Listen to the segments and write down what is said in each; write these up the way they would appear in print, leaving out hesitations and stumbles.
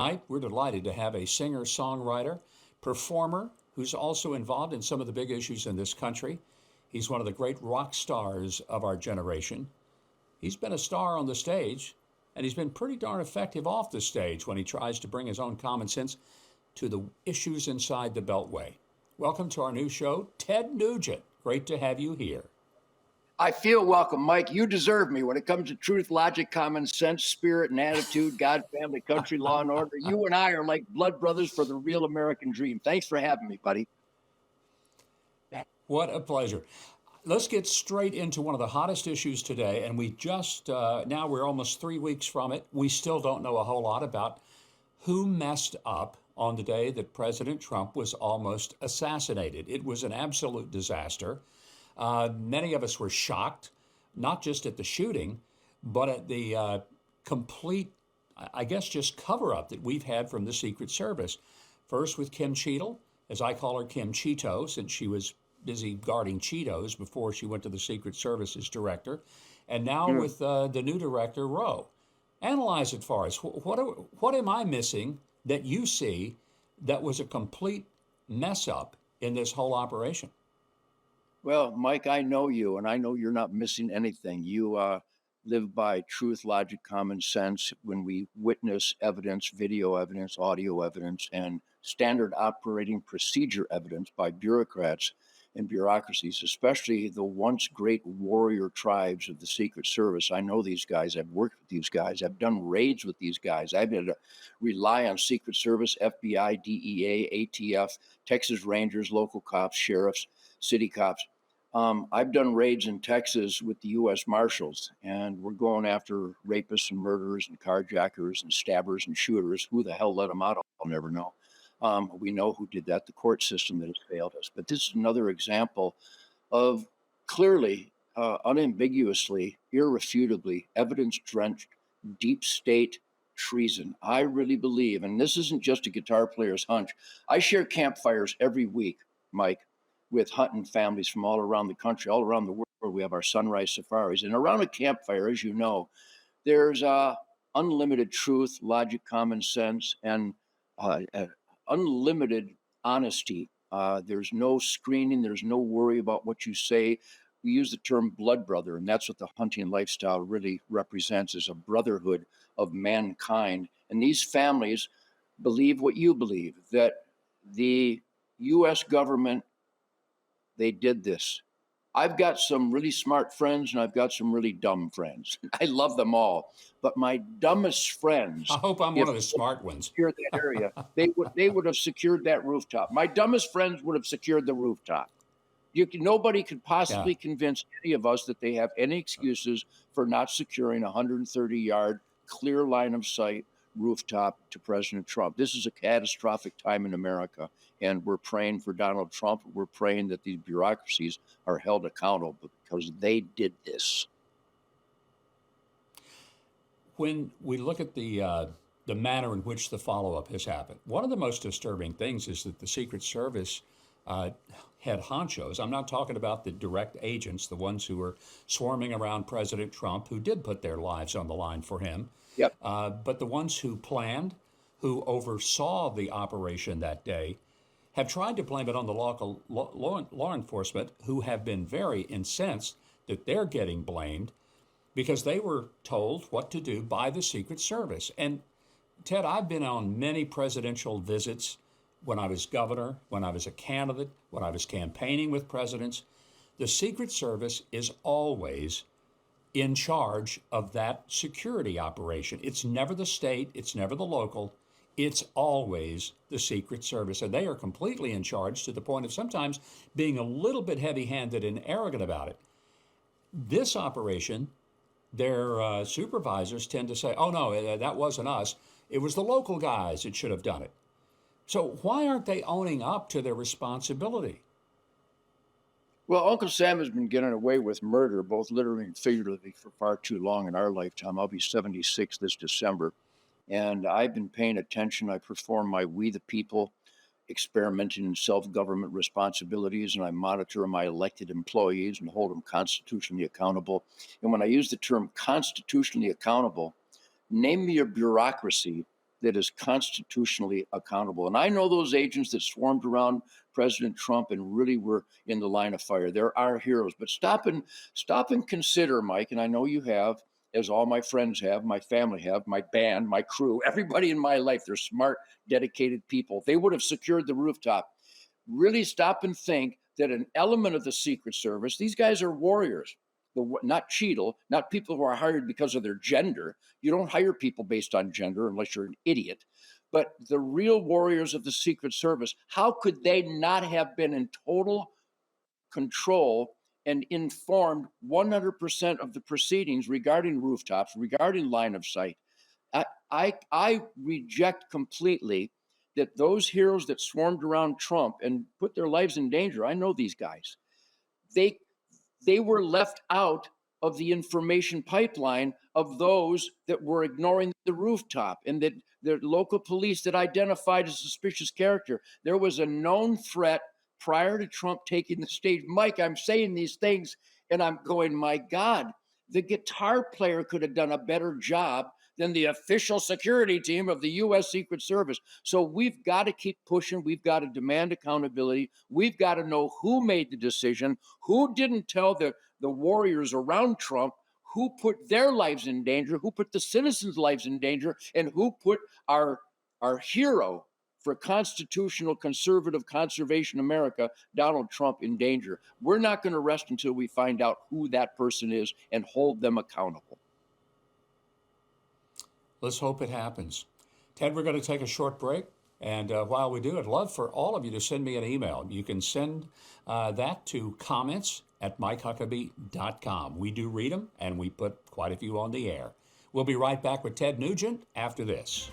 Tonight, we're delighted to have a singer, songwriter, performer who's also involved in some of the big issues in this country. He's one of the great rock stars of our generation. He's been a star on the stage, and he's been pretty darn effective off the stage when he tries to bring his own common sense to the issues inside the Beltway. Welcome to our new show, Ted Nugent. Great to have you here. I feel welcome, Mike. You deserve me when it comes to truth, logic, common sense, spirit, and attitude, God, family, country, law, and order. You and I are like blood brothers for the real American dream. Thanks for having me, buddy. What a pleasure. Let's get straight into one of the hottest issues today. And we just, now we're almost 3 weeks from it. We still don't know a whole lot about who messed up on the day that President Trump was almost assassinated. It was an absolute disaster. Many of us were shocked, not just at the shooting, but at the complete, I guess, just cover up that we've had from the Secret Service. First with Kim Cheadle, as I call her Kim Cheeto, since she was busy guarding Cheetos before she went to the Secret Service as director. And now with the new director, Rowe. Analyze it for us. What am I missing that you see that was a complete mess up in this whole operation? Well, Mike, I know you, and I know you're not missing anything. You live by truth, logic, common sense. When we witness evidence, video evidence, audio evidence, and standard operating procedure evidence by bureaucrats and bureaucracies, especially the once great warrior tribes of the Secret Service. I know these guys. I've worked with these guys. I've done raids with these guys. I've had to rely on Secret Service, FBI, DEA, ATF, Texas Rangers, local cops, sheriffs, city cops. I've done raids in Texas with the U.S. Marshals, and we're going after rapists and murderers and carjackers and stabbers and shooters. Who the hell let them out? I'll never know. We know who did that, the court system that has failed us. But this is another example of clearly, unambiguously, irrefutably, evidence-drenched, deep state treason. I really believe, and this isn't just a guitar player's hunch, I share campfires every week, Mike, with hunting families from all around the country, all around the world. We have our sunrise safaris. And around a campfire, as you know, there's unlimited truth, logic, common sense, and unlimited honesty. There's no screening. There's no worry about what you say. We use the term blood brother, and that's what the hunting lifestyle really represents, is a brotherhood of mankind. And these families believe what you believe, that the U.S. government, they did this. I've got some really smart friends and I've got some really dumb friends. I love them all. But my dumbest friends, I hope I'm one of the smart ones. Secured that area, they would have secured that rooftop. My dumbest friends would have secured the rooftop. Nobody could possibly convince any of us that they have any excuses for not securing a 130-yard clear line of sight rooftop to President Trump. This is a catastrophic time in America, and we're praying for Donald Trump. We're praying that these bureaucracies are held accountable because they did this. When we look at the manner in which the follow-up has happened, one of the most disturbing things is that the Secret Service head honchos, I'm not talking about the direct agents, the ones who were swarming around President Trump, who did put their lives on the line for him, but the ones who planned, who oversaw the operation that day, have tried to blame it on the local law enforcement, who have been very incensed that they're getting blamed because they were told what to do by the Secret Service. And Ted, I've been on many presidential visits when I was governor, when I was a candidate, when I was campaigning with presidents. The Secret Service is always in charge of that security operation. It's never the state, it's never the local, it's always the Secret Service. And they are completely in charge to the point of sometimes being a little bit heavy-handed and arrogant about it. This operation, their supervisors tend to say, oh no, that wasn't us. It was the local guys that should have done it. So why aren't they owning up to their responsibility? Well, Uncle Sam has been getting away with murder, both literally and figuratively, for far too long in our lifetime. I'll be 76 this December. And I've been paying attention. I perform my We the People experimenting in self-government responsibilities, and I monitor my elected employees and hold them constitutionally accountable. And when I use the term constitutionally accountable, name me a bureaucracy that is constitutionally accountable. And I know those agents that swarmed around President Trump and really were in the line of fire. There are heroes, but stop and consider, Mike, and I know you have, as all my friends have, my family have, my band, my crew, everybody in my life. They're smart, dedicated people. They would have secured the rooftop. Really stop and think that an element of the Secret Service, these guys are warriors, not Cheadle, not people who are hired because of their gender. You don't hire people based on gender unless you're an idiot. But the real warriors of the Secret Service, how could they not have been in total control and informed 100% of the proceedings regarding rooftops, regarding line of sight? I reject completely that those heroes that swarmed around Trump and put their lives in danger. I know these guys. They they were left out of the information pipeline of those that were ignoring the rooftop, and that the local police that identified a suspicious character. There was a known threat prior to Trump taking the stage. Mike, I'm saying these things and I'm going, my God, the guitar player could have done a better job than the official security team of the U.S. Secret Service. So we've got to keep pushing. We've got to demand accountability. We've got to know who made the decision, who didn't tell the warriors around Trump, who put their lives in danger, who put the citizens' lives in danger, and who put our hero for constitutional conservative conservation America, Donald Trump, in danger. We're not going to rest until we find out who that person is and hold them accountable. Let's hope it happens. Ted, we're going to take a short break. And while we do, I'd love for all of you to send me an email. You can send that to comments@mikehuckabee.com. We do read them, and we put quite a few on the air. We'll be right back with Ted Nugent after this.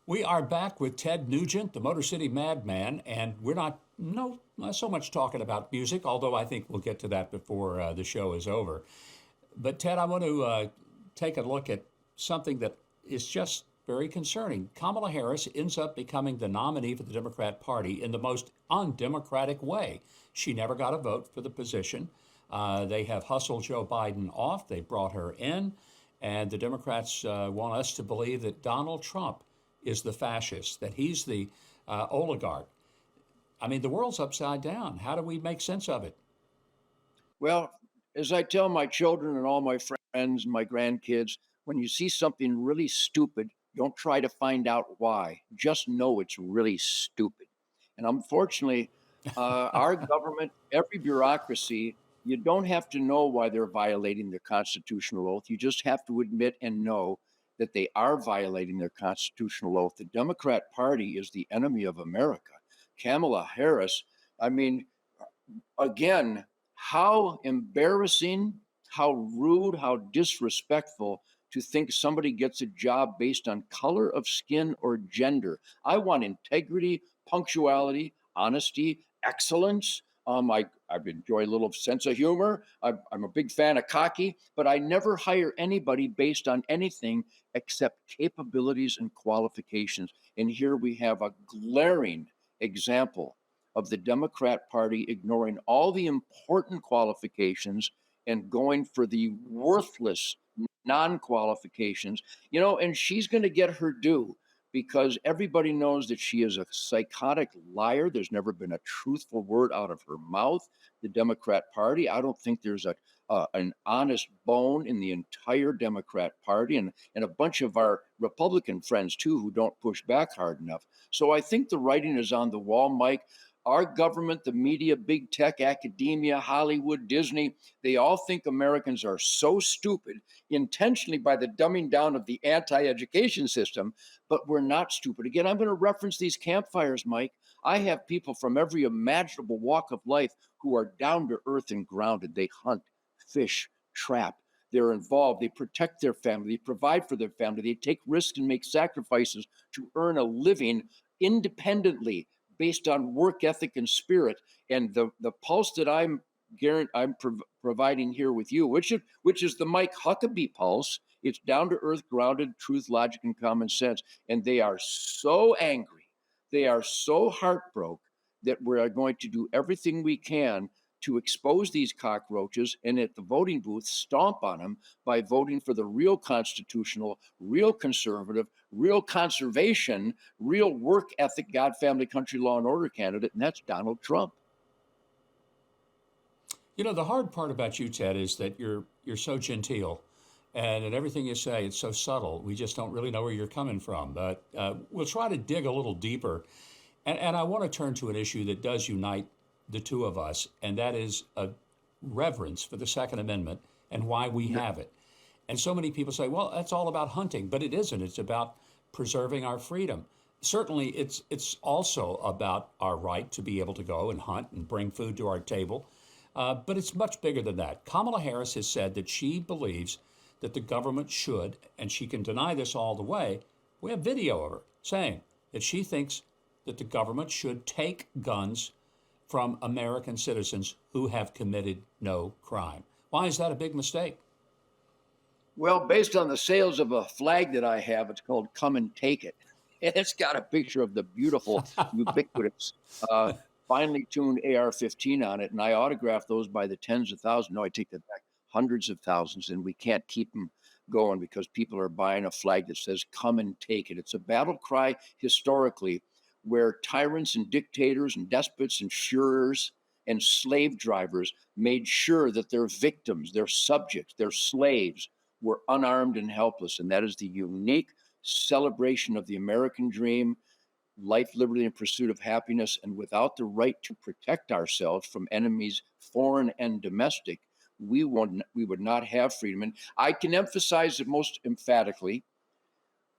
We are back with Ted Nugent, the Motor City Madman, and we're not so much talking about music, although I think we'll get to that before the show is over. But Ted, I want to take a look at something that is just very concerning. Kamala Harris ends up becoming the nominee for the Democrat Party in the most undemocratic way. She never got a vote for the position. They have hustled Joe Biden off. They brought her in, and the Democrats want us to believe that Donald Trump is the fascist, that he's the oligarch. I mean, the world's upside down. How do we make sense of it? Well, as I tell my children and all my friends and my grandkids, when you see something really stupid, don't try to find out why. Just know it's really stupid. And unfortunately, our government, every bureaucracy, you don't have to know why they're violating their constitutional oath. You just have to admit and know that they are violating their constitutional oath. The Democrat Party is the enemy of America. Kamala Harris, I mean, again, how embarrassing, how rude, how disrespectful to think somebody gets a job based on color of skin or gender. I want integrity, punctuality, honesty, excellence. I enjoy a little sense of humor. I'm a big fan of cocky, but I never hire anybody based on anything except capabilities and qualifications. And here we have a glaring example of the Democrat Party ignoring all the important qualifications and going for the worthless non-qualifications. And she's going to get her due, because everybody knows that she is a psychotic liar. There's never been a truthful word out of her mouth. The Democrat Party, I don't think there's an honest bone in the entire Democrat Party, and a bunch of our Republican friends too who don't push back hard enough. So I think the writing is on the wall, Mike. Our government, the media, big tech, academia, Hollywood, Disney, they all think Americans are so stupid, intentionally by the dumbing down of the anti-education system, but we're not stupid. Again, I'm going to reference these campfires, Mike. I have people from every imaginable walk of life who are down to earth and grounded. They hunt, fish, trap. They're involved. They protect their family. They provide for their family. They take risks and make sacrifices to earn a living independently, based on work ethic and spirit. And the pulse that I'm providing here with you, which is the Mike Huckabee pulse. It's down to earth, grounded, truth, logic, and common sense. And they are so angry, they are so heartbroken, that we are going to do everything we can to expose these cockroaches and at the voting booth stomp on them by voting for the real constitutional, real conservative, real conservation, real work ethic, God, family, country, law, and order candidate, and that's Donald Trump. You know, the hard part about you, Ted, is that you're so genteel, and in everything you say, it's so subtle. We just don't really know where you're coming from. But we'll try to dig a little deeper, and I want to turn to an issue that does unite the two of us, and that is a reverence for the Second Amendment and why we have it. And so many people say, well, that's all about hunting, but it isn't. It's about preserving our freedom. Certainly, it's also about our right to be able to go and hunt and bring food to our table. But it's much bigger than that. Kamala Harris has said that she believes that the government should, and she can deny this all the way. We have video of her saying that she thinks that the government should take guns from American citizens who have committed no crime. Why is that a big mistake? Well, based on the sales of a flag that I have, it's called Come and Take It. And it's got a picture of the beautiful, ubiquitous, finely tuned AR-15 on it. And I autograph those by the tens of thousands. No, I take that back. Hundreds of thousands. And we can't keep them going because people are buying a flag that says Come and Take It. It's a battle cry historically where tyrants and dictators and despots and Führers and slave drivers made sure that their victims, their subjects, their slaves were unarmed and helpless. And that is the unique celebration of the American dream, life, liberty, and pursuit of happiness. And without the right to protect ourselves from enemies, foreign and domestic, we would not have freedom. And I can emphasize it most emphatically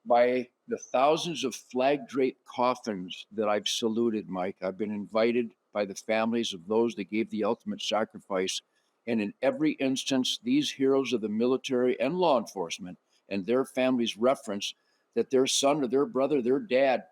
by the thousands of flag-draped coffins that I've saluted, Mike. I've been invited by the families of those that gave the ultimate sacrifice. And in every instance, these heroes of the military and law enforcement and their families reference that their son or their brother, their dad,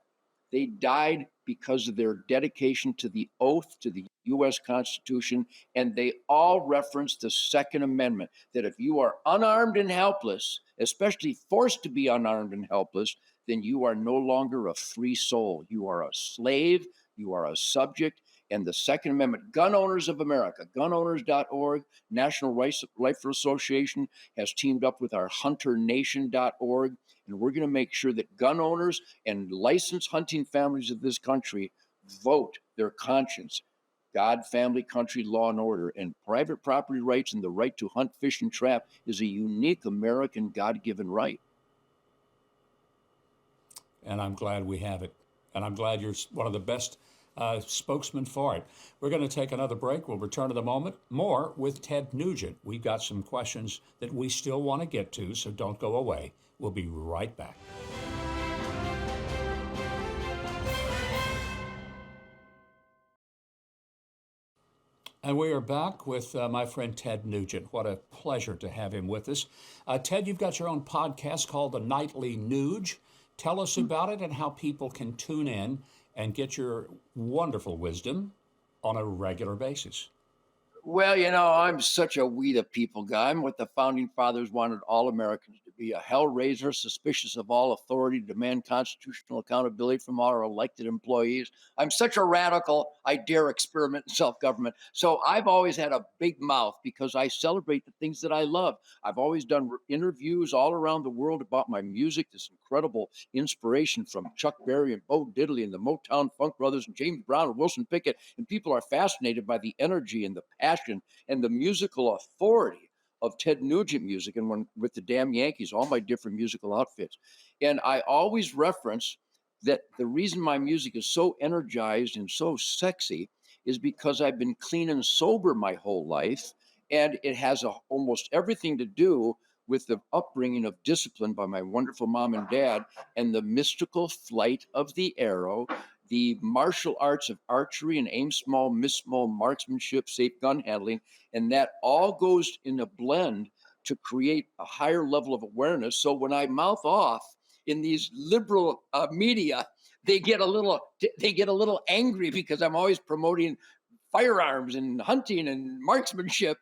they died because of their dedication to the oath to the U.S. Constitution. And they all reference the Second Amendment, that if you are unarmed and helpless, especially forced to be unarmed and helpless, then you are no longer a free soul. You are a slave, you are a subject. And the Second Amendment, Gun Owners of America, gunowners.org, National Rifle Association has teamed up with our hunternation.org. And we're going to make sure that gun owners and licensed hunting families of this country vote their conscience. God, family, country, law, and order. And private property rights and the right to hunt, fish, and trap is a unique American God-given right. And I'm glad we have it. And I'm glad you're one of the best spokesman for it. We're going to take another break. We'll return in a moment. More with Ted Nugent. We've got some questions that we still want to get to, so don't go away. We'll be right back. And we are back with my friend Ted Nugent. What a pleasure to have him with us. Ted, you've got your own podcast called The Nightly Nuge. Tell us about it and how people can tune in and get your wonderful wisdom on a regular basis. Well, I'm such a we the people guy. I'm what the founding fathers wanted all Americans to be, a hellraiser, suspicious of all authority, demand constitutional accountability from all our elected employees. I'm such a radical, I dare experiment in self-government. So I've always had a big mouth because I celebrate the things that I love. I've always done interviews all around the world about my music, this incredible inspiration from Chuck Berry and Bo Diddley and the Motown Funk Brothers and James Brown and Wilson Pickett. And people are fascinated by the energy and the passion and the musical authority of Ted Nugent music, and with the damn Yankees, all my different musical outfits. And I always reference that the reason my music is so energized and so sexy is because I've been clean and sober my whole life. And it has almost everything to do with the upbringing of discipline by my wonderful mom and dad and the mystical flight of the arrow, the martial arts of archery and aim small, miss small, marksmanship, safe gun handling. And that all goes in a blend to create a higher level of awareness. So when I mouth off in these liberal media, they get a little angry because I'm always promoting firearms and hunting and marksmanship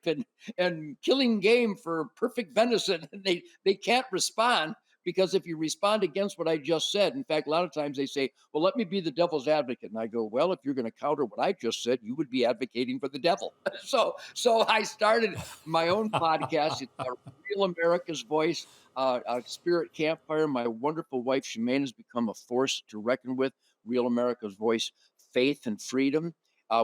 and killing game for perfect venison. And they can't respond. because if you respond against what I just said, in fact, a lot of times they say, well, let me be the devil's advocate. And I go, well, if you're going to counter what I just said, you would be advocating for the devil. So I started my own podcast. It's Real America's Voice, Spirit Campfire. My wonderful wife, Shemaine, has become a force to reckon with. Real America's Voice, Faith and Freedom,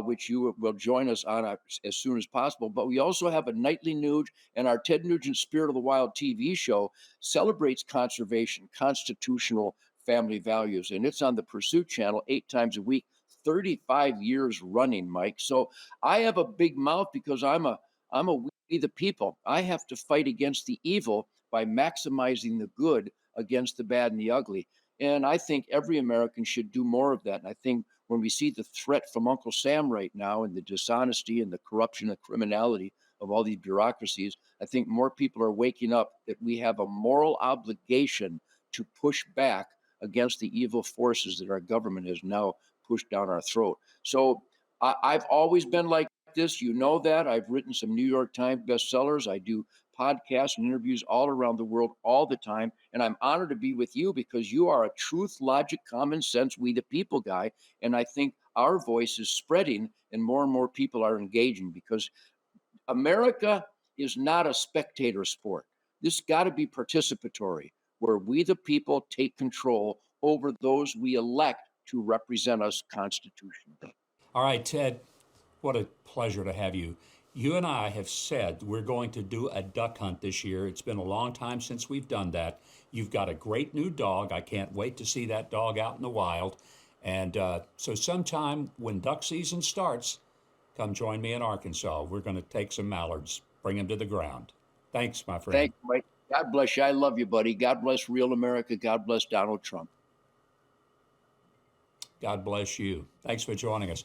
which you will join us on as soon as possible. But we also have a nightly nude, and our Ted Nugent Spirit of the Wild TV show celebrates conservation, constitutional family values, and it's on the Pursuit Channel 8 times a week, 35 years running, Mike. So I have a big mouth because I'm a we the people. I have to fight against the evil by maximizing the good against the bad and the ugly. And I think every American should do more of that. And I think when we see the threat from Uncle Sam right now and the dishonesty and the corruption and criminality of all these bureaucracies, I think more people are waking up that we have a moral obligation to push back against the evil forces that our government has now pushed down our throat. So I've always been like this. You know that. I've written some New York Times bestsellers. I do podcasts and interviews all around the world all the time. And I'm honored to be with you because you are a truth, logic, common sense, we the people guy. And I think our voice is spreading and more people are engaging because America is not a spectator sport. This got to be participatory, where we the people take control over those we elect to represent us constitutionally. All right, Ted, what a pleasure to have you. You and I have said we're going to do a duck hunt this year. It's been a long time since we've done that. You've got a great new dog. I can't wait to see that dog out in the wild. And so sometime when duck season starts, come join me in Arkansas. We're going to take some mallards, bring them to the ground. Thanks, my friend. Thank you, Mike. God bless you. I love you, buddy. God bless real America. God bless Donald Trump. God bless you. Thanks for joining us.